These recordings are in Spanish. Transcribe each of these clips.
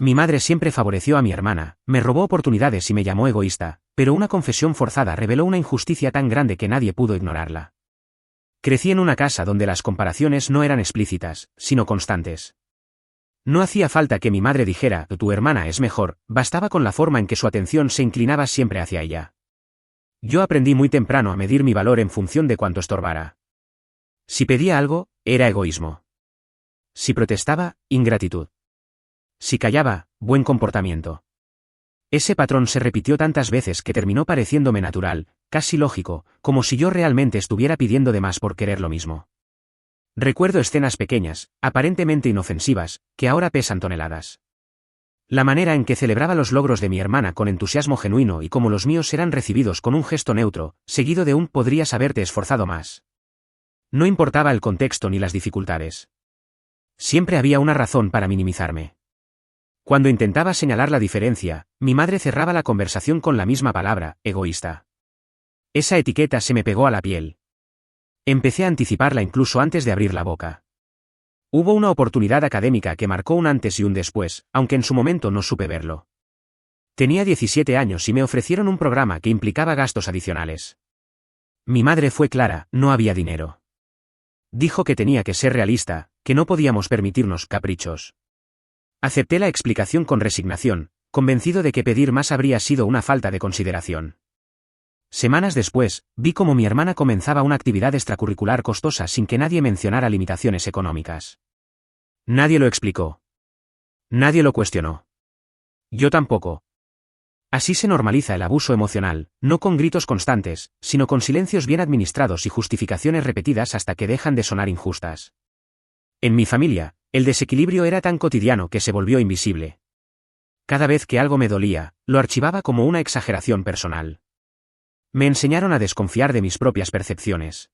Mi madre siempre favoreció a mi hermana, me robó oportunidades y me llamó egoísta, pero una confesión forzada reveló una injusticia tan grande que nadie pudo ignorarla. Crecí en una casa donde las comparaciones no eran explícitas, sino constantes. No hacía falta que mi madre dijera, tu hermana es mejor, bastaba con la forma en que su atención se inclinaba siempre hacia ella. Yo aprendí muy temprano a medir mi valor en función de cuánto estorbara. Si pedía algo, era egoísmo. Si protestaba, ingratitud. Si callaba, buen comportamiento. Ese patrón se repitió tantas veces que terminó pareciéndome natural, casi lógico, como si yo realmente estuviera pidiendo de más por querer lo mismo. Recuerdo escenas pequeñas, aparentemente inofensivas, que ahora pesan toneladas. La manera en que celebraba los logros de mi hermana con entusiasmo genuino y cómo los míos eran recibidos con un gesto neutro, seguido de un podrías haberte esforzado más. No importaba el contexto ni las dificultades. Siempre había una razón para minimizarme. Cuando intentaba señalar la diferencia, mi madre cerraba la conversación con la misma palabra, egoísta. Esa etiqueta se me pegó a la piel. Empecé a anticiparla incluso antes de abrir la boca. Hubo una oportunidad académica que marcó un antes y un después, aunque en su momento no supe verlo. Tenía 17 años y me ofrecieron un programa que implicaba gastos adicionales. Mi madre fue clara, no había dinero. Dijo que tenía que ser realista, que no podíamos permitirnos caprichos. Acepté la explicación con resignación, convencido de que pedir más habría sido una falta de consideración. Semanas después, vi cómo mi hermana comenzaba una actividad extracurricular costosa sin que nadie mencionara limitaciones económicas. Nadie lo explicó. Nadie lo cuestionó. Yo tampoco. Así se normaliza el abuso emocional, no con gritos constantes, sino con silencios bien administrados y justificaciones repetidas hasta que dejan de sonar injustas. En mi familia, el desequilibrio era tan cotidiano que se volvió invisible. Cada vez que algo me dolía, lo archivaba como una exageración personal. Me enseñaron a desconfiar de mis propias percepciones.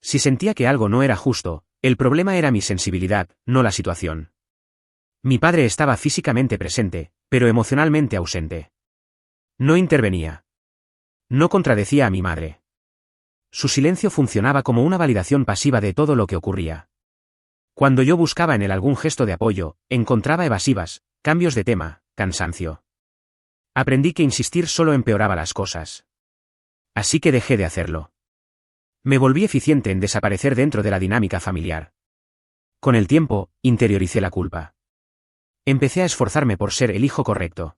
Si sentía que algo no era justo, el problema era mi sensibilidad, no la situación. Mi padre estaba físicamente presente, pero emocionalmente ausente. No intervenía. No contradecía a mi madre. Su silencio funcionaba como una validación pasiva de todo lo que ocurría. Cuando yo buscaba en él algún gesto de apoyo, encontraba evasivas, cambios de tema, cansancio. Aprendí que insistir solo empeoraba las cosas. Así que dejé de hacerlo. Me volví eficiente en desaparecer dentro de la dinámica familiar. Con el tiempo, interioricé la culpa. Empecé a esforzarme por ser el hijo correcto.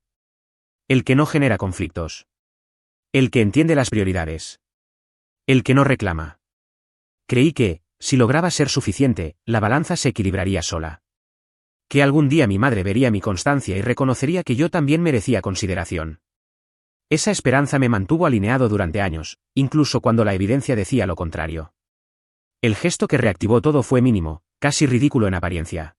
El que no genera conflictos. El que entiende las prioridades. El que no reclama. Creí que, si lograba ser suficiente, la balanza se equilibraría sola. Que algún día mi madre vería mi constancia y reconocería que yo también merecía consideración. Esa esperanza me mantuvo alineado durante años, incluso cuando la evidencia decía lo contrario. El gesto que reactivó todo fue mínimo, casi ridículo en apariencia.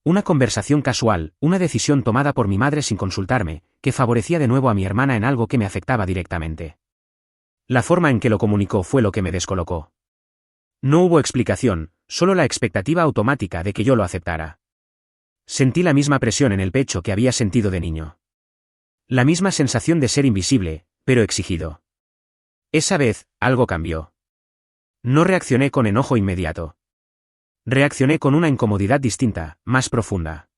Una conversación casual, una decisión tomada por mi madre sin consultarme, que favorecía de nuevo a mi hermana en algo que me afectaba directamente. La forma en que lo comunicó fue lo que me descolocó. No hubo explicación, solo la expectativa automática de que yo lo aceptara. Sentí la misma presión en el pecho que había sentido de niño. La misma sensación de ser invisible, pero exigido. Esa vez, algo cambió. No reaccioné con enojo inmediato. Reaccioné con una incomodidad distinta, más profunda.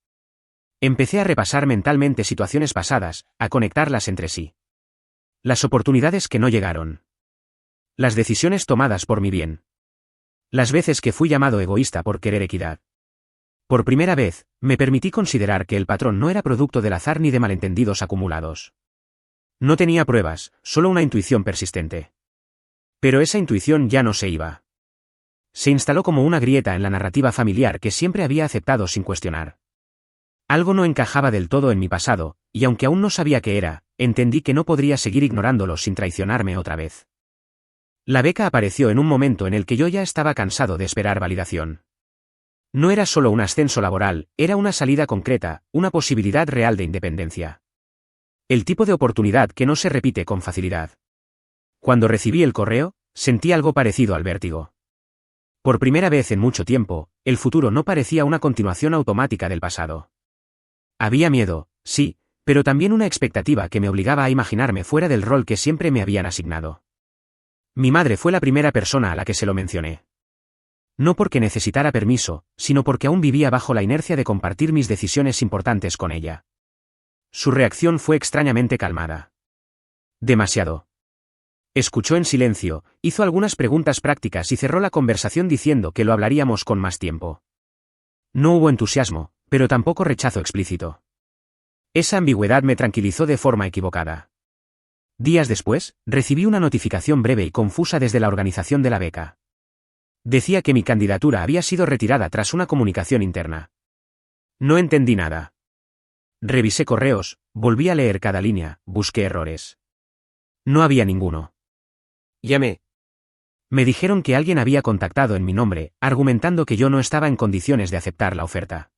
Empecé a repasar mentalmente situaciones pasadas, a conectarlas entre sí. Las oportunidades que no llegaron. Las decisiones tomadas por mi bien. Las veces que fui llamado egoísta por querer equidad. Por primera vez, me permití considerar que el patrón no era producto del azar ni de malentendidos acumulados. No tenía pruebas, solo una intuición persistente. Pero esa intuición ya no se iba. Se instaló como una grieta en la narrativa familiar que siempre había aceptado sin cuestionar. Algo no encajaba del todo en mi pasado, y aunque aún no sabía qué era, entendí que no podría seguir ignorándolo sin traicionarme otra vez. La beca apareció en un momento en el que yo ya estaba cansado de esperar validación. No era solo un ascenso laboral, era una salida concreta, una posibilidad real de independencia. El tipo de oportunidad que no se repite con facilidad. Cuando recibí el correo, sentí algo parecido al vértigo. Por primera vez en mucho tiempo, el futuro no parecía una continuación automática del pasado. Había miedo, sí, pero también una expectativa que me obligaba a imaginarme fuera del rol que siempre me habían asignado. Mi madre fue la primera persona a la que se lo mencioné. No porque necesitara permiso, sino porque aún vivía bajo la inercia de compartir mis decisiones importantes con ella. Su reacción fue extrañamente calmada. Demasiado. Escuchó en silencio, hizo algunas preguntas prácticas y cerró la conversación diciendo que lo hablaríamos con más tiempo. No hubo entusiasmo, pero tampoco rechazo explícito. Esa ambigüedad me tranquilizó de forma equivocada. Días después, recibí una notificación breve y confusa desde la organización de la beca. Decía que mi candidatura había sido retirada tras una comunicación interna. No entendí nada. Revisé correos, volví a leer cada línea, busqué errores. No había ninguno. Llamé. Me dijeron que alguien había contactado en mi nombre, argumentando que yo no estaba en condiciones de aceptar la oferta.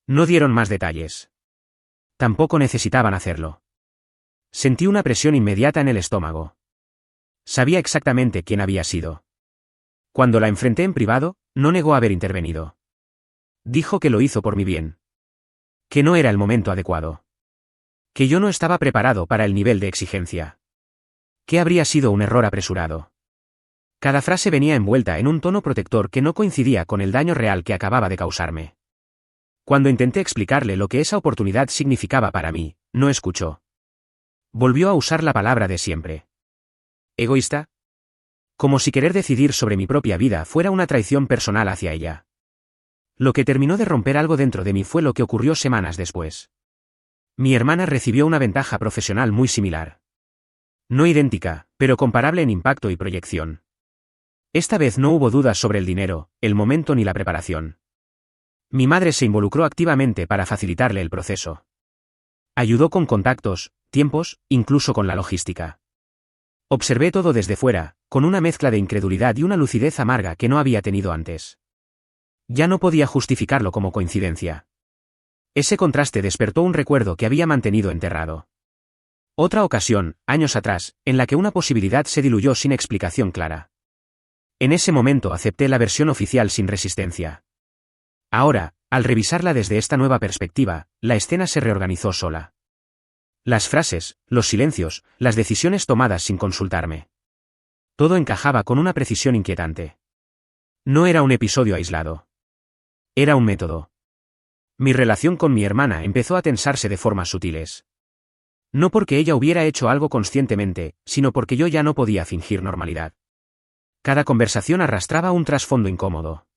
No dieron más detalles. Tampoco necesitaban hacerlo. Sentí una presión inmediata en el estómago. Sabía exactamente quién había sido. Cuando la enfrenté en privado, no negó haber intervenido. Dijo que lo hizo por mi bien. Que no era el momento adecuado. Que yo no estaba preparado para el nivel de exigencia. Que habría sido un error apresurado. Cada frase venía envuelta en un tono protector que no coincidía con el daño real que acababa de causarme. Cuando intenté explicarle lo que esa oportunidad significaba para mí, no escuchó. Volvió a usar la palabra de siempre. ¿Egoísta? Como si querer decidir sobre mi propia vida fuera una traición personal hacia ella. Lo que terminó de romper algo dentro de mí fue lo que ocurrió semanas después. Mi hermana recibió una ventaja profesional muy similar. No idéntica, pero comparable en impacto y proyección. Esta vez no hubo dudas sobre el dinero, el momento ni la preparación. Mi madre se involucró activamente para facilitarle el proceso. Ayudó con contactos, tiempos, incluso con la logística. Observé todo desde fuera, con una mezcla de incredulidad y una lucidez amarga que no había tenido antes. Ya no podía justificarlo como coincidencia. Ese contraste despertó un recuerdo que había mantenido enterrado. Otra ocasión, años atrás, en la que una posibilidad se diluyó sin explicación clara. En ese momento acepté la versión oficial sin resistencia. Ahora, al revisarla desde esta nueva perspectiva, la escena se reorganizó sola. Las frases, los silencios, las decisiones tomadas sin consultarme. Todo encajaba con una precisión inquietante. No era un episodio aislado. Era un método. Mi relación con mi hermana empezó a tensarse de formas sutiles. No porque ella hubiera hecho algo conscientemente, sino porque yo ya no podía fingir normalidad. Cada conversación arrastraba un trasfondo incómodo.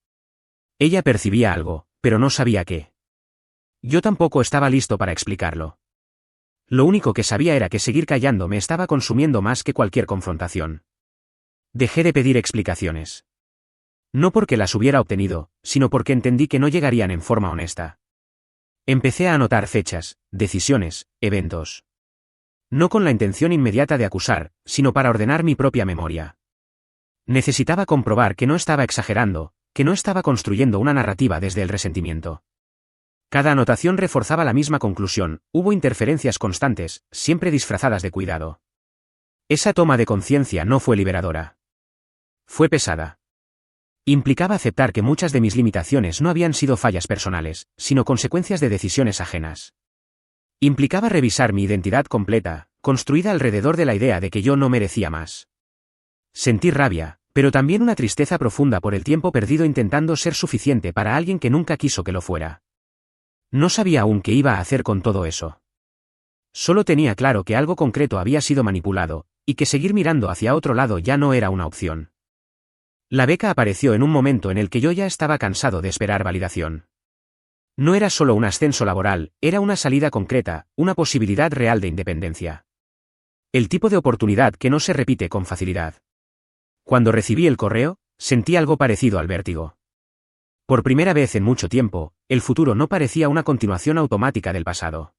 Ella percibía algo, pero no sabía qué. Yo tampoco estaba listo para explicarlo. Lo único que sabía era que seguir callando me estaba consumiendo más que cualquier confrontación. Dejé de pedir explicaciones. No porque las hubiera obtenido, sino porque entendí que no llegarían en forma honesta. Empecé a anotar fechas, decisiones, eventos. No con la intención inmediata de acusar, sino para ordenar mi propia memoria. Necesitaba comprobar que no estaba exagerando, que no estaba construyendo una narrativa desde el resentimiento. Cada anotación reforzaba la misma conclusión, hubo interferencias constantes, siempre disfrazadas de cuidado. Esa toma de conciencia no fue liberadora. Fue pesada. Implicaba aceptar que muchas de mis limitaciones no habían sido fallas personales, sino consecuencias de decisiones ajenas. Implicaba revisar mi identidad completa, construida alrededor de la idea de que yo no merecía más. Sentí rabia, pero también una tristeza profunda por el tiempo perdido intentando ser suficiente para alguien que nunca quiso que lo fuera. No sabía aún qué iba a hacer con todo eso. Solo tenía claro que algo concreto había sido manipulado, y que seguir mirando hacia otro lado ya no era una opción. La beca apareció en un momento en el que yo ya estaba cansado de esperar validación. No era solo un ascenso laboral, era una salida concreta, una posibilidad real de independencia. El tipo de oportunidad que no se repite con facilidad. Cuando recibí el correo, sentí algo parecido al vértigo. Por primera vez en mucho tiempo, el futuro no parecía una continuación automática del pasado.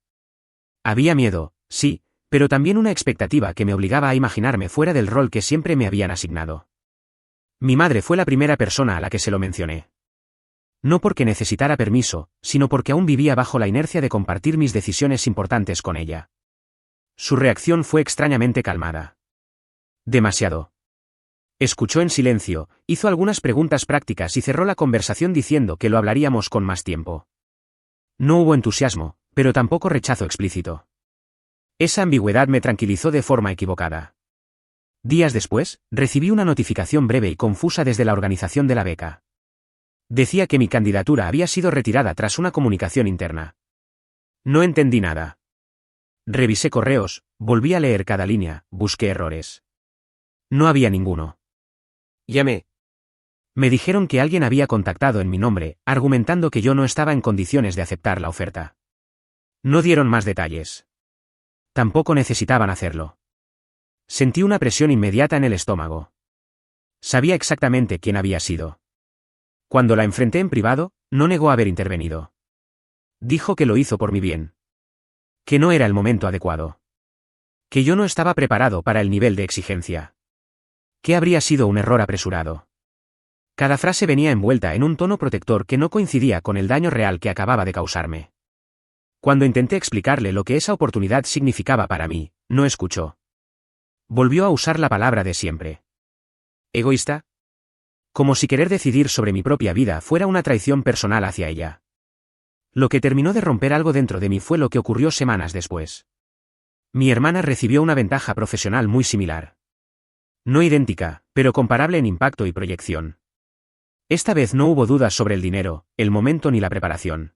Había miedo, sí, pero también una expectativa que me obligaba a imaginarme fuera del rol que siempre me habían asignado. Mi madre fue la primera persona a la que se lo mencioné. No porque necesitara permiso, sino porque aún vivía bajo la inercia de compartir mis decisiones importantes con ella. Su reacción fue extrañamente calmada. Demasiado. Escuchó en silencio, hizo algunas preguntas prácticas y cerró la conversación diciendo que lo hablaríamos con más tiempo. No hubo entusiasmo, pero tampoco rechazo explícito. Esa ambigüedad me tranquilizó de forma equivocada. Días después, recibí una notificación breve y confusa desde la organización de la beca. Decía que mi candidatura había sido retirada tras una comunicación interna. No entendí nada. Revisé correos, volví a leer cada línea, busqué errores. No había ninguno. Llamé. Me dijeron que alguien había contactado en mi nombre, argumentando que yo no estaba en condiciones de aceptar la oferta. No dieron más detalles. Tampoco necesitaban hacerlo. Sentí una presión inmediata en el estómago. Sabía exactamente quién había sido. Cuando la enfrenté en privado, no negó haber intervenido. Dijo que lo hizo por mi bien. Que no era el momento adecuado. Que yo no estaba preparado para el nivel de exigencia. Que habría sido un error apresurado. Cada frase venía envuelta en un tono protector que no coincidía con el daño real que acababa de causarme. Cuando intenté explicarle lo que esa oportunidad significaba para mí, no escuchó. Volvió a usar la palabra de siempre. ¿Egoísta? Como si querer decidir sobre mi propia vida fuera una traición personal hacia ella. Lo que terminó de romper algo dentro de mí fue lo que ocurrió semanas después. Mi hermana recibió una ventaja profesional muy similar. No idéntica, pero comparable en impacto y proyección. Esta vez no hubo dudas sobre el dinero, el momento ni la preparación.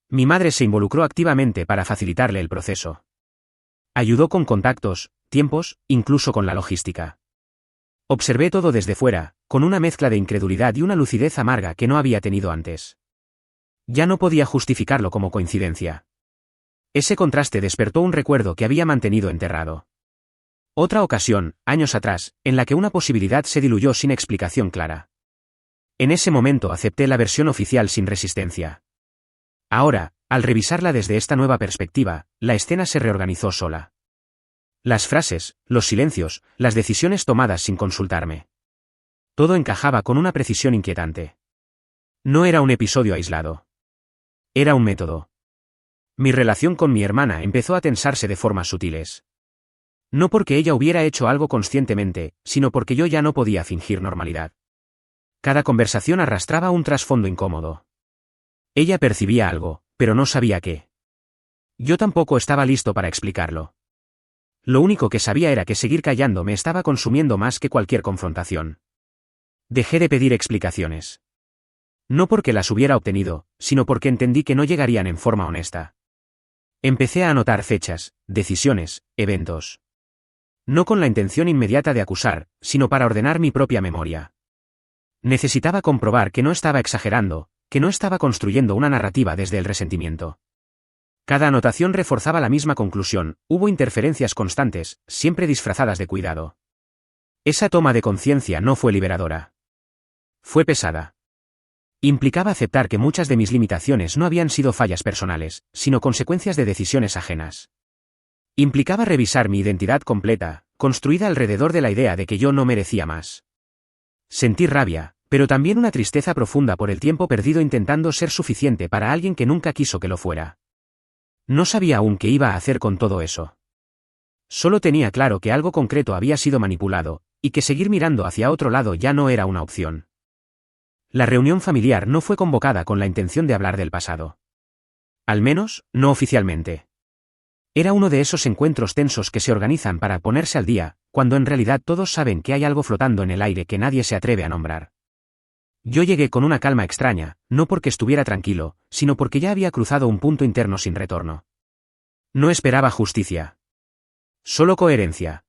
Mi madre se involucró activamente para facilitarle el proceso. Ayudó con contactos, tiempos, incluso con la logística. Observé todo desde fuera, con una mezcla de incredulidad y una lucidez amarga que no había tenido antes. Ya no podía justificarlo como coincidencia. Ese contraste despertó un recuerdo que había mantenido enterrado. Otra ocasión, años atrás, en la que una posibilidad se diluyó sin explicación clara. En ese momento acepté la versión oficial sin resistencia. Ahora, al revisarla desde esta nueva perspectiva, la escena se reorganizó sola. Las frases, los silencios, las decisiones tomadas sin consultarme. Todo encajaba con una precisión inquietante. No era un episodio aislado. Era un método. Mi relación con mi hermana empezó a tensarse de formas sutiles. No porque ella hubiera hecho algo conscientemente, sino porque yo ya no podía fingir normalidad. Cada conversación arrastraba un trasfondo incómodo. Ella percibía algo, pero no sabía qué. Yo tampoco estaba listo para explicarlo. Lo único que sabía era que seguir callando me estaba consumiendo más que cualquier confrontación. Dejé de pedir explicaciones. No porque las hubiera obtenido, sino porque entendí que no llegarían en forma honesta. Empecé a anotar fechas, decisiones, eventos. No con la intención inmediata de acusar, sino para ordenar mi propia memoria. Necesitaba comprobar que no estaba exagerando, que no estaba construyendo una narrativa desde el resentimiento. Cada anotación reforzaba la misma conclusión, hubo interferencias constantes, siempre disfrazadas de cuidado. Esa toma de conciencia no fue liberadora. Fue pesada. Implicaba aceptar que muchas de mis limitaciones no habían sido fallas personales, sino consecuencias de decisiones ajenas. Implicaba revisar mi identidad completa, construida alrededor de la idea de que yo no merecía más. Sentí rabia, pero también una tristeza profunda por el tiempo perdido intentando ser suficiente para alguien que nunca quiso que lo fuera. No sabía aún qué iba a hacer con todo eso. Solo tenía claro que algo concreto había sido manipulado, y que seguir mirando hacia otro lado ya no era una opción. La reunión familiar no fue convocada con la intención de hablar del pasado. Al menos, no oficialmente. Era uno de esos encuentros tensos que se organizan para ponerse al día, cuando en realidad todos saben que hay algo flotando en el aire que nadie se atreve a nombrar. Yo llegué con una calma extraña, no porque estuviera tranquilo, sino porque ya había cruzado un punto interno sin retorno. No esperaba justicia. Solo coherencia.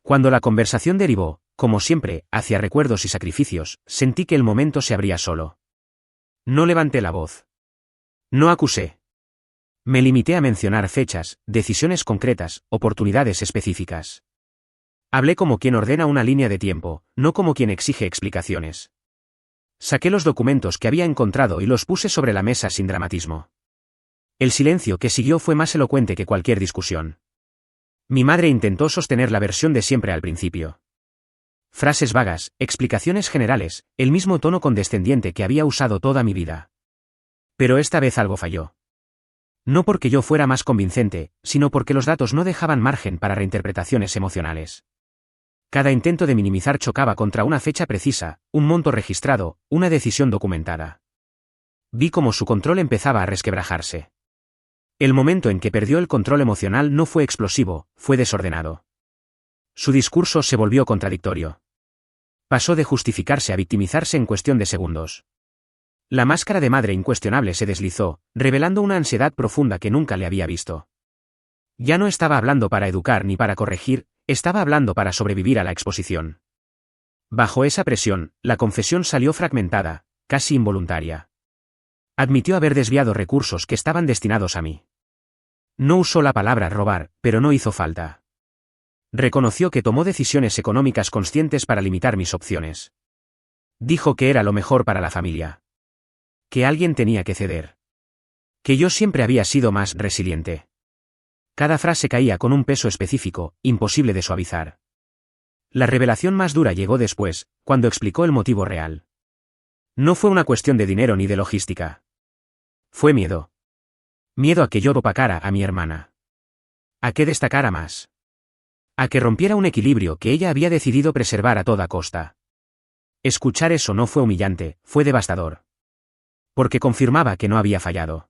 Cuando la conversación derivó, como siempre, hacia recuerdos y sacrificios, sentí que el momento se abría solo. No levanté la voz. No acusé. Me limité a mencionar fechas, decisiones concretas, oportunidades específicas. Hablé como quien ordena una línea de tiempo, no como quien exige explicaciones. Saqué los documentos que había encontrado y los puse sobre la mesa sin dramatismo. El silencio que siguió fue más elocuente que cualquier discusión. Mi madre intentó sostener la versión de siempre al principio. Frases vagas, explicaciones generales, el mismo tono condescendiente que había usado toda mi vida. Pero esta vez algo falló. No porque yo fuera más convincente, sino porque los datos no dejaban margen para reinterpretaciones emocionales. Cada intento de minimizar chocaba contra una fecha precisa, un monto registrado, una decisión documentada. Vi cómo su control empezaba a resquebrajarse. El momento en que perdió el control emocional no fue explosivo, fue desordenado. Su discurso se volvió contradictorio. Pasó de justificarse a victimizarse en cuestión de segundos. La máscara de madre incuestionable se deslizó, revelando una ansiedad profunda que nunca le había visto. Ya no estaba hablando para educar ni para corregir, estaba hablando para sobrevivir a la exposición. Bajo esa presión, la confesión salió fragmentada, casi involuntaria. Admitió haber desviado recursos que estaban destinados a mí. No usó la palabra robar, pero no hizo falta. Reconoció que tomó decisiones económicas conscientes para limitar mis opciones. Dijo que era lo mejor para la familia. Que alguien tenía que ceder. Que yo siempre había sido más resiliente. Cada frase caía con un peso específico, imposible de suavizar. La revelación más dura llegó después, cuando explicó el motivo real. No fue una cuestión de dinero ni de logística. Fue miedo. Miedo a que yo opacara a mi hermana. A que destacara más. A que rompiera un equilibrio que ella había decidido preservar a toda costa. Escuchar eso no fue humillante, fue devastador. Porque confirmaba que no había fallado.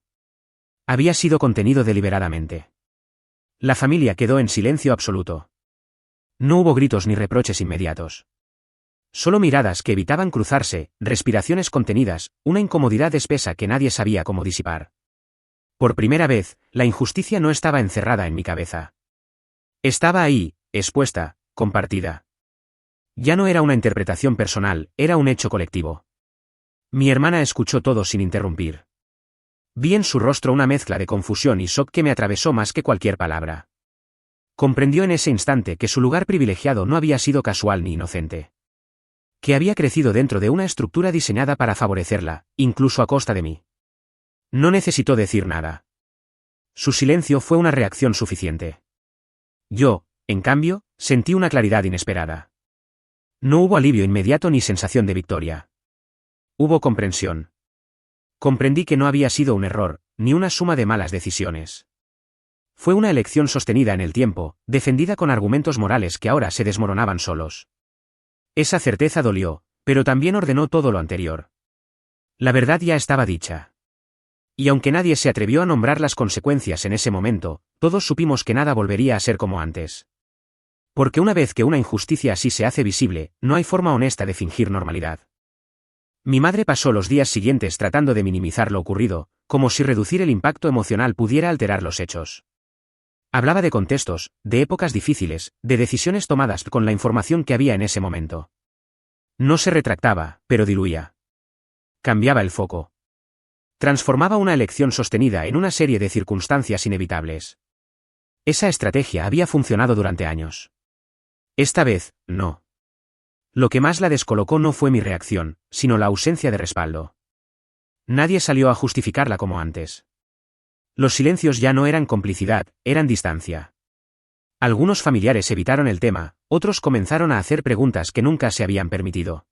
Había sido contenido deliberadamente. La familia quedó en silencio absoluto. No hubo gritos ni reproches inmediatos. Solo miradas que evitaban cruzarse, respiraciones contenidas, una incomodidad espesa que nadie sabía cómo disipar. Por primera vez, la injusticia no estaba encerrada en mi cabeza. Estaba ahí, expuesta, compartida. Ya no era una interpretación personal, era un hecho colectivo. Mi hermana escuchó todo sin interrumpir. Vi en su rostro una mezcla de confusión y shock que me atravesó más que cualquier palabra. Comprendió en ese instante que su lugar privilegiado no había sido casual ni inocente. Que había crecido dentro de una estructura diseñada para favorecerla, incluso a costa de mí. No necesitó decir nada. Su silencio fue una reacción suficiente. Yo, en cambio, sentí una claridad inesperada. No hubo alivio inmediato ni sensación de victoria. Hubo comprensión. Comprendí que no había sido un error, ni una suma de malas decisiones. Fue una elección sostenida en el tiempo, defendida con argumentos morales que ahora se desmoronaban solos. Esa certeza dolió, pero también ordenó todo lo anterior. La verdad ya estaba dicha. Y aunque nadie se atrevió a nombrar las consecuencias en ese momento, todos supimos que nada volvería a ser como antes. Porque una vez que una injusticia así se hace visible, no hay forma honesta de fingir normalidad. Mi madre pasó los días siguientes tratando de minimizar lo ocurrido, como si reducir el impacto emocional pudiera alterar los hechos. Hablaba de contextos, de épocas difíciles, de decisiones tomadas con la información que había en ese momento. No se retractaba, pero diluía. Cambiaba el foco. Transformaba una elección sostenida en una serie de circunstancias inevitables. Esa estrategia había funcionado durante años. Esta vez, no. Lo que más la descolocó no fue mi reacción, sino la ausencia de respaldo. Nadie salió a justificarla como antes. Los silencios ya no eran complicidad, eran distancia. Algunos familiares evitaron el tema, otros comenzaron a hacer preguntas que nunca se habían permitido.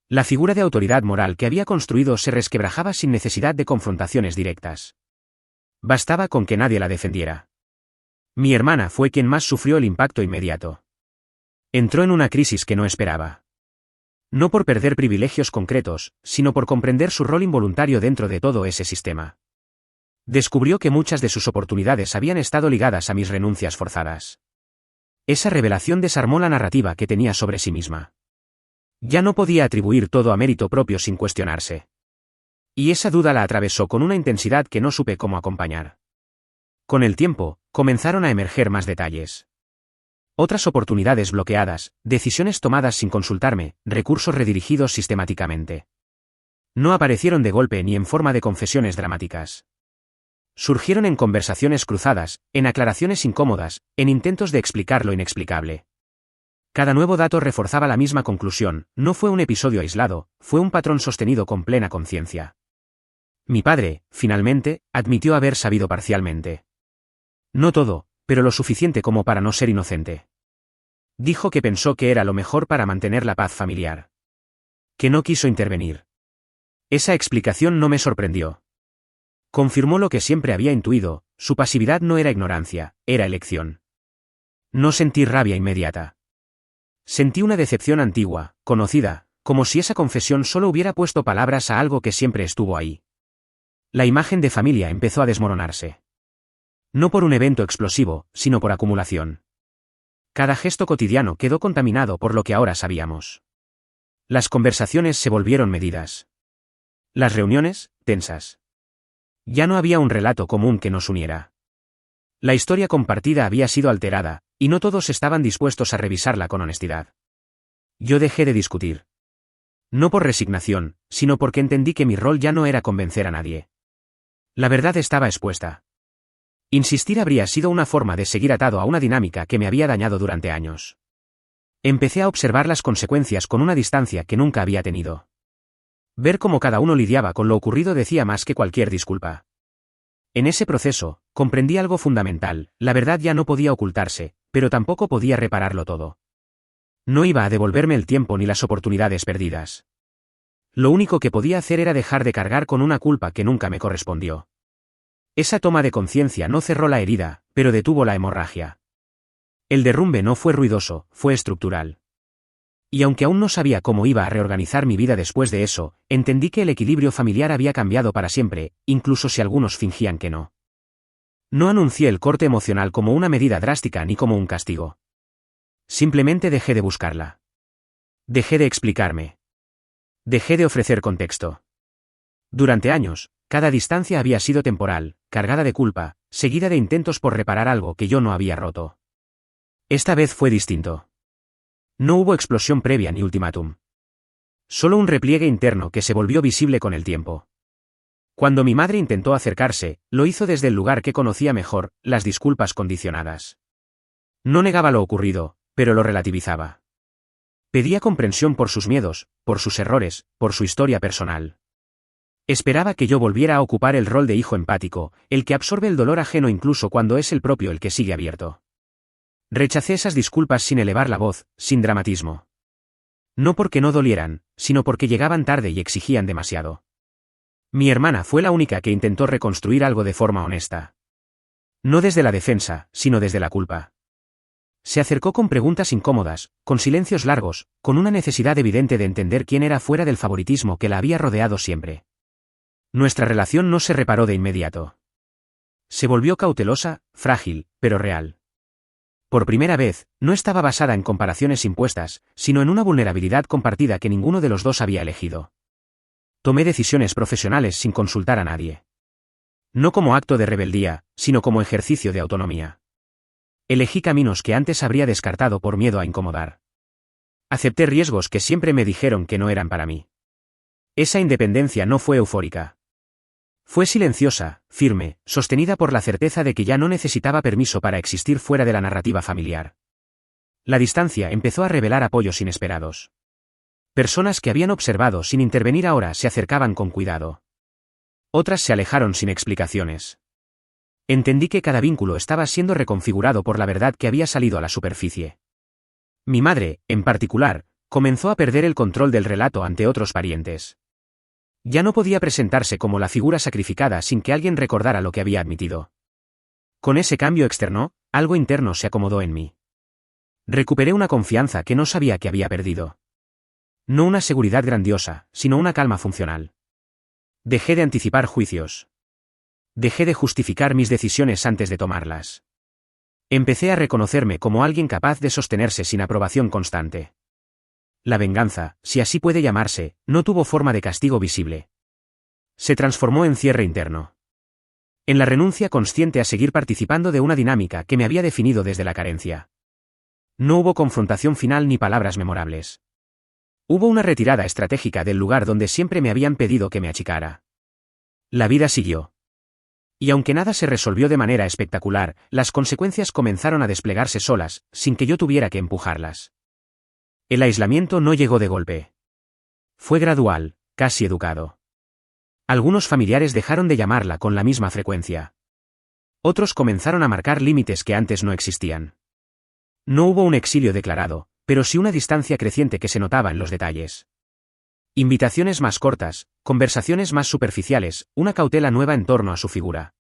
La figura de autoridad moral que había construido se resquebrajaba sin necesidad de confrontaciones directas. Bastaba con que nadie la defendiera. Mi hermana fue quien más sufrió el impacto inmediato. Entró en una crisis que no esperaba. No por perder privilegios concretos, sino por comprender su rol involuntario dentro de todo ese sistema. Descubrió que muchas de sus oportunidades habían estado ligadas a mis renuncias forzadas. Esa revelación desarmó la narrativa que tenía sobre sí misma. Ya no podía atribuir todo a mérito propio sin cuestionarse. Y esa duda la atravesó con una intensidad que no supe cómo acompañar. Con el tiempo, comenzaron a emerger más detalles. Otras oportunidades bloqueadas, decisiones tomadas sin consultarme, recursos redirigidos sistemáticamente. No aparecieron de golpe ni en forma de confesiones dramáticas. Surgieron en conversaciones cruzadas, en aclaraciones incómodas, en intentos de explicar lo inexplicable. Cada nuevo dato reforzaba la misma conclusión, no fue un episodio aislado, fue un patrón sostenido con plena conciencia. Mi padre, finalmente, admitió haber sabido parcialmente. No todo, pero lo suficiente como para no ser inocente. Dijo que pensó que era lo mejor para mantener la paz familiar. Que no quiso intervenir. Esa explicación no me sorprendió. Confirmó lo que siempre había intuido, su pasividad no era ignorancia, era elección. No sentí rabia inmediata. Sentí una decepción antigua, conocida, como si esa confesión solo hubiera puesto palabras a algo que siempre estuvo ahí. La imagen de familia empezó a desmoronarse. No por un evento explosivo, sino por acumulación. Cada gesto cotidiano quedó contaminado por lo que ahora sabíamos. Las conversaciones se volvieron medidas. Las reuniones, tensas. Ya no había un relato común que nos uniera. La historia compartida había sido alterada, y no todos estaban dispuestos a revisarla con honestidad. Yo dejé de discutir. No por resignación, sino porque entendí que mi rol ya no era convencer a nadie. La verdad estaba expuesta. Insistir habría sido una forma de seguir atado a una dinámica que me había dañado durante años. Empecé a observar las consecuencias con una distancia que nunca había tenido. Ver cómo cada uno lidiaba con lo ocurrido decía más que cualquier disculpa. En ese proceso, comprendí algo fundamental: la verdad ya no podía ocultarse, pero tampoco podía repararlo todo. No iba a devolverme el tiempo ni las oportunidades perdidas. Lo único que podía hacer era dejar de cargar con una culpa que nunca me correspondió. Esa toma de conciencia no cerró la herida, pero detuvo la hemorragia. El derrumbe no fue ruidoso, fue estructural. Y aunque aún no sabía cómo iba a reorganizar mi vida después de eso, entendí que el equilibrio familiar había cambiado para siempre, incluso si algunos fingían que no. No anuncié el corte emocional como una medida drástica ni como un castigo. Simplemente dejé de buscarla. Dejé de explicarme. Dejé de ofrecer contexto. Durante años, cada distancia había sido temporal, cargada de culpa, seguida de intentos por reparar algo que yo no había roto. Esta vez fue distinto. No hubo explosión previa ni ultimátum. Solo un repliegue interno que se volvió visible con el tiempo. Cuando mi madre intentó acercarse, lo hizo desde el lugar que conocía mejor: las disculpas condicionadas. No negaba lo ocurrido, pero lo relativizaba. Pedía comprensión por sus miedos, por sus errores, por su historia personal. Esperaba que yo volviera a ocupar el rol de hijo empático, el que absorbe el dolor ajeno incluso cuando es el propio el que sigue abierto. Rechacé esas disculpas sin elevar la voz, sin dramatismo. No porque no dolieran, sino porque llegaban tarde y exigían demasiado. Mi hermana fue la única que intentó reconstruir algo de forma honesta. No desde la defensa, sino desde la culpa. Se acercó con preguntas incómodas, con silencios largos, con una necesidad evidente de entender quién era fuera del favoritismo que la había rodeado siempre. Nuestra relación no se reparó de inmediato. Se volvió cautelosa, frágil, pero real. Por primera vez, no estaba basada en comparaciones impuestas, sino en una vulnerabilidad compartida que ninguno de los dos había elegido. Tomé decisiones profesionales sin consultar a nadie. No como acto de rebeldía, sino como ejercicio de autonomía. Elegí caminos que antes habría descartado por miedo a incomodar. Acepté riesgos que siempre me dijeron que no eran para mí. Esa independencia no fue eufórica. Fue silenciosa, firme, sostenida por la certeza de que ya no necesitaba permiso para existir fuera de la narrativa familiar. La distancia empezó a revelar apoyos inesperados. Personas que habían observado sin intervenir ahora se acercaban con cuidado. Otras se alejaron sin explicaciones. Entendí que cada vínculo estaba siendo reconfigurado por la verdad que había salido a la superficie. Mi madre, en particular, comenzó a perder el control del relato ante otros parientes. Ya no podía presentarse como la figura sacrificada sin que alguien recordara lo que había admitido. Con ese cambio externo, algo interno se acomodó en mí. Recuperé una confianza que no sabía que había perdido. No una seguridad grandiosa, sino una calma funcional. Dejé de anticipar juicios. Dejé de justificar mis decisiones antes de tomarlas. Empecé a reconocerme como alguien capaz de sostenerse sin aprobación constante. La venganza, si así puede llamarse, no tuvo forma de castigo visible. Se transformó en cierre interno. En la renuncia consciente a seguir participando de una dinámica que me había definido desde la carencia. No hubo confrontación final ni palabras memorables. Hubo una retirada estratégica del lugar donde siempre me habían pedido que me achicara. La vida siguió. Y aunque nada se resolvió de manera espectacular, las consecuencias comenzaron a desplegarse solas, sin que yo tuviera que empujarlas. El aislamiento no llegó de golpe. Fue gradual, casi educado. Algunos familiares dejaron de llamarla con la misma frecuencia. Otros comenzaron a marcar límites que antes no existían. No hubo un exilio declarado, pero sí una distancia creciente que se notaba en los detalles. Invitaciones más cortas, conversaciones más superficiales, una cautela nueva en torno a su figura.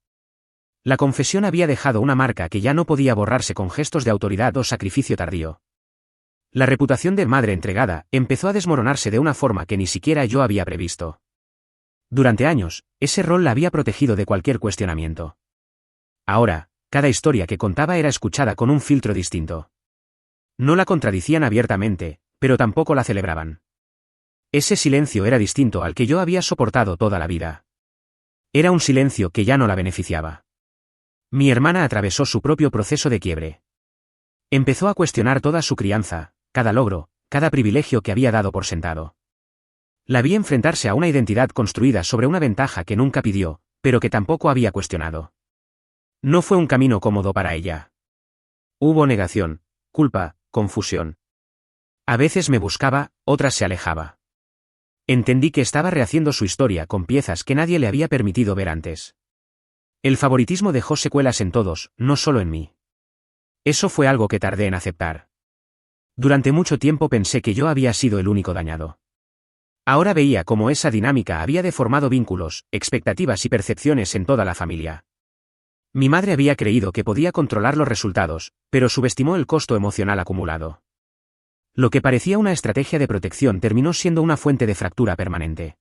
La confesión había dejado una marca que ya no podía borrarse con gestos de autoridad o sacrificio tardío. La reputación de madre entregada empezó a desmoronarse de una forma que ni siquiera yo había previsto. Durante años, ese rol la había protegido de cualquier cuestionamiento. Ahora, cada historia que contaba era escuchada con un filtro distinto. No la contradicían abiertamente, pero tampoco la celebraban. Ese silencio era distinto al que yo había soportado toda la vida. Era un silencio que ya no la beneficiaba. Mi hermana atravesó su propio proceso de quiebre. Empezó a cuestionar toda su crianza, cada logro, cada privilegio que había dado por sentado. La vi enfrentarse a una identidad construida sobre una ventaja que nunca pidió, pero que tampoco había cuestionado. No fue un camino cómodo para ella. Hubo negación, culpa, confusión. A veces me buscaba, otras se alejaba. Entendí que estaba rehaciendo su historia con piezas que nadie le había permitido ver antes. El favoritismo dejó secuelas en todos, no solo en mí. Eso fue algo que tardé en aceptar. Durante mucho tiempo pensé que yo había sido el único dañado. Ahora veía cómo esa dinámica había deformado vínculos, expectativas y percepciones en toda la familia. Mi madre había creído que podía controlar los resultados, pero subestimó el costo emocional acumulado. Lo que parecía una estrategia de protección terminó siendo una fuente de fractura permanente.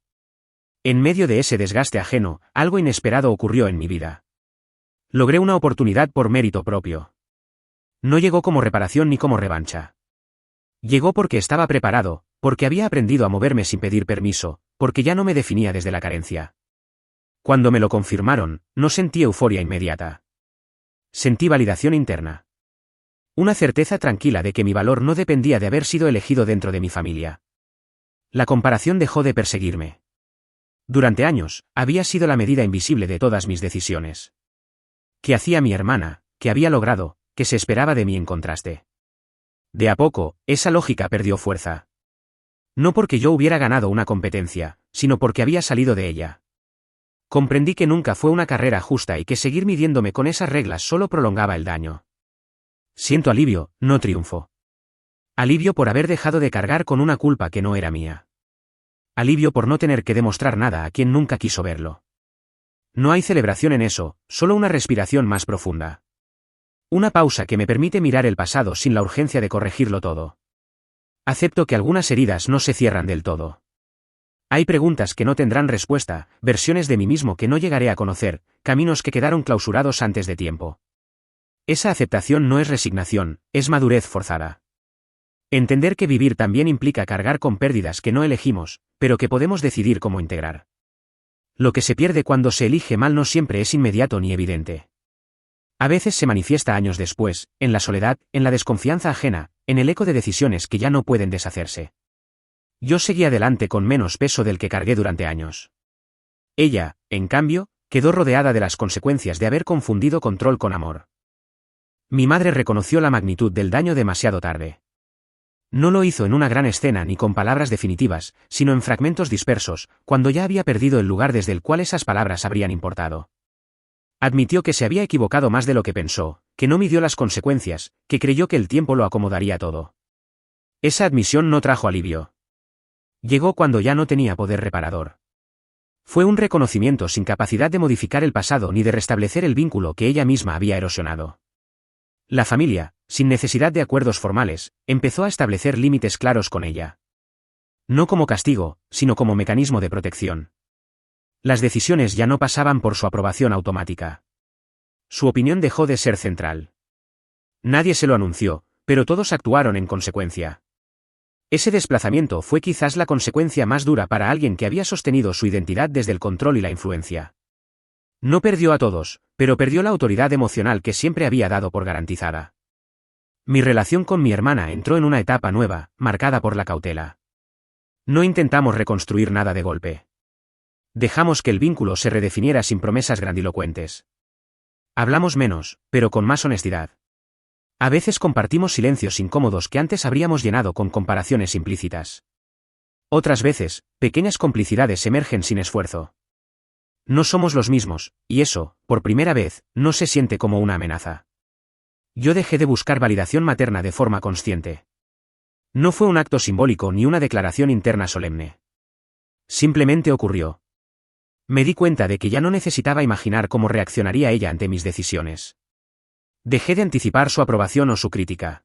En medio de ese desgaste ajeno, algo inesperado ocurrió en mi vida. Logré una oportunidad por mérito propio. No llegó como reparación ni como revancha. Llegó porque estaba preparado, porque había aprendido a moverme sin pedir permiso, porque ya no me definía desde la carencia. Cuando me lo confirmaron, no sentí euforia inmediata. Sentí validación interna. Una certeza tranquila de que mi valor no dependía de haber sido elegido dentro de mi familia. La comparación dejó de perseguirme. Durante años, había sido la medida invisible de todas mis decisiones. ¿Qué hacía mi hermana? ¿Qué había logrado? ¿Qué se esperaba de mí en contraste? De a poco, esa lógica perdió fuerza. No porque yo hubiera ganado una competencia, sino porque había salido de ella. Comprendí que nunca fue una carrera justa y que seguir midiéndome con esas reglas solo prolongaba el daño. Siento alivio, no triunfo. Alivio por haber dejado de cargar con una culpa que no era mía. Alivio por no tener que demostrar nada a quien nunca quiso verlo. No hay celebración en eso, solo una respiración más profunda. Una pausa que me permite mirar el pasado sin la urgencia de corregirlo todo. Acepto que algunas heridas no se cierran del todo. Hay preguntas que no tendrán respuesta, versiones de mí mismo que no llegaré a conocer, caminos que quedaron clausurados antes de tiempo. Esa aceptación no es resignación, es madurez forzada. Entender que vivir también implica cargar con pérdidas que no elegimos, pero que podemos decidir cómo integrar. Lo que se pierde cuando se elige mal no siempre es inmediato ni evidente. A veces se manifiesta años después, en la soledad, en la desconfianza ajena, en el eco de decisiones que ya no pueden deshacerse. Yo seguí adelante con menos peso del que cargué durante años. Ella, en cambio, quedó rodeada de las consecuencias de haber confundido control con amor. Mi madre reconoció la magnitud del daño demasiado tarde. No lo hizo en una gran escena ni con palabras definitivas, sino en fragmentos dispersos, cuando ya había perdido el lugar desde el cual esas palabras habrían importado. Admitió que se había equivocado más de lo que pensó, que no midió las consecuencias, que creyó que el tiempo lo acomodaría todo. Esa admisión no trajo alivio. Llegó cuando ya no tenía poder reparador. Fue un reconocimiento sin capacidad de modificar el pasado ni de restablecer el vínculo que ella misma había erosionado. La familia, sin necesidad de acuerdos formales, empezó a establecer límites claros con ella. No como castigo, sino como mecanismo de protección. Las decisiones ya no pasaban por su aprobación automática. Su opinión dejó de ser central. Nadie se lo anunció, pero todos actuaron en consecuencia. Ese desplazamiento fue quizás la consecuencia más dura para alguien que había sostenido su identidad desde el control y la influencia. No perdió a todos, pero perdió la autoridad emocional que siempre había dado por garantizada. Mi relación con mi hermana entró en una etapa nueva, marcada por la cautela. No intentamos reconstruir nada de golpe. Dejamos que el vínculo se redefiniera sin promesas grandilocuentes. Hablamos menos, pero con más honestidad. A veces compartimos silencios incómodos que antes habríamos llenado con comparaciones implícitas. Otras veces, pequeñas complicidades emergen sin esfuerzo. No somos los mismos, y eso, por primera vez, no se siente como una amenaza. Yo dejé de buscar validación materna de forma consciente. No fue un acto simbólico ni una declaración interna solemne. Simplemente ocurrió. Me di cuenta de que ya no necesitaba imaginar cómo reaccionaría ella ante mis decisiones. Dejé de anticipar su aprobación o su crítica.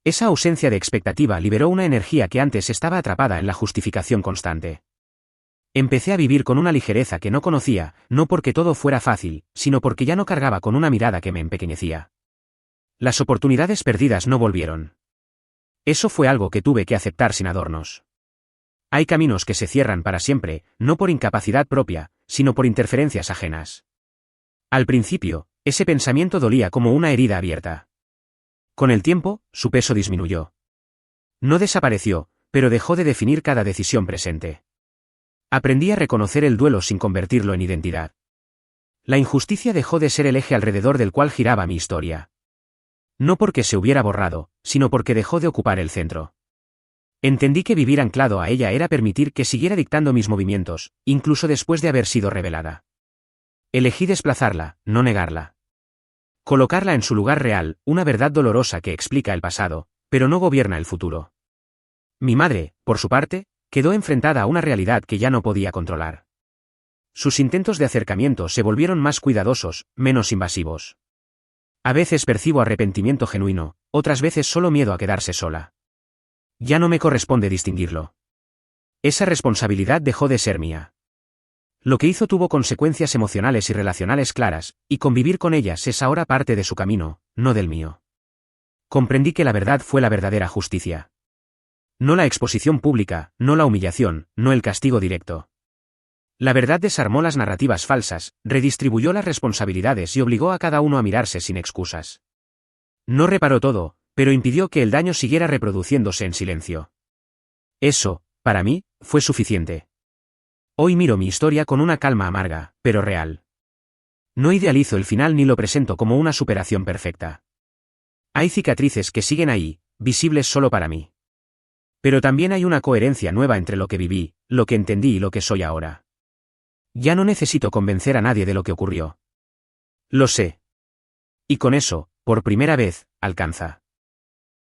Esa ausencia de expectativa liberó una energía que antes estaba atrapada en la justificación constante. Empecé a vivir con una ligereza que no conocía, no porque todo fuera fácil, sino porque ya no cargaba con una mirada que me empequeñecía. Las oportunidades perdidas no volvieron. Eso fue algo que tuve que aceptar sin adornos. Hay caminos que se cierran para siempre, no por incapacidad propia, sino por interferencias ajenas. Al principio, ese pensamiento dolía como una herida abierta. Con el tiempo, su peso disminuyó. No desapareció, pero dejó de definir cada decisión presente. Aprendí a reconocer el duelo sin convertirlo en identidad. La injusticia dejó de ser el eje alrededor del cual giraba mi historia. No porque se hubiera borrado, sino porque dejó de ocupar el centro. Entendí que vivir anclado a ella era permitir que siguiera dictando mis movimientos, incluso después de haber sido revelada. Elegí desplazarla, no negarla. Colocarla en su lugar real, una verdad dolorosa que explica el pasado, pero no gobierna el futuro. Mi madre, por su parte, quedó enfrentada a una realidad que ya no podía controlar. Sus intentos de acercamiento se volvieron más cuidadosos, menos invasivos. A veces percibo arrepentimiento genuino, otras veces solo miedo a quedarse sola. Ya no me corresponde distinguirlo. Esa responsabilidad dejó de ser mía. Lo que hizo tuvo consecuencias emocionales y relacionales claras, y convivir con ellas es ahora parte de su camino, no del mío. Comprendí que la verdad fue la verdadera justicia. No la exposición pública, no la humillación, no el castigo directo. La verdad desarmó las narrativas falsas, redistribuyó las responsabilidades y obligó a cada uno a mirarse sin excusas. No reparó todo, pero impidió que el daño siguiera reproduciéndose en silencio. Eso, para mí, fue suficiente. Hoy miro mi historia con una calma amarga, pero real. No idealizo el final ni lo presento como una superación perfecta. Hay cicatrices que siguen ahí, visibles solo para mí. Pero también hay una coherencia nueva entre lo que viví, lo que entendí y lo que soy ahora. Ya no necesito convencer a nadie de lo que ocurrió. Lo sé. Y con eso, por primera vez, alcanza.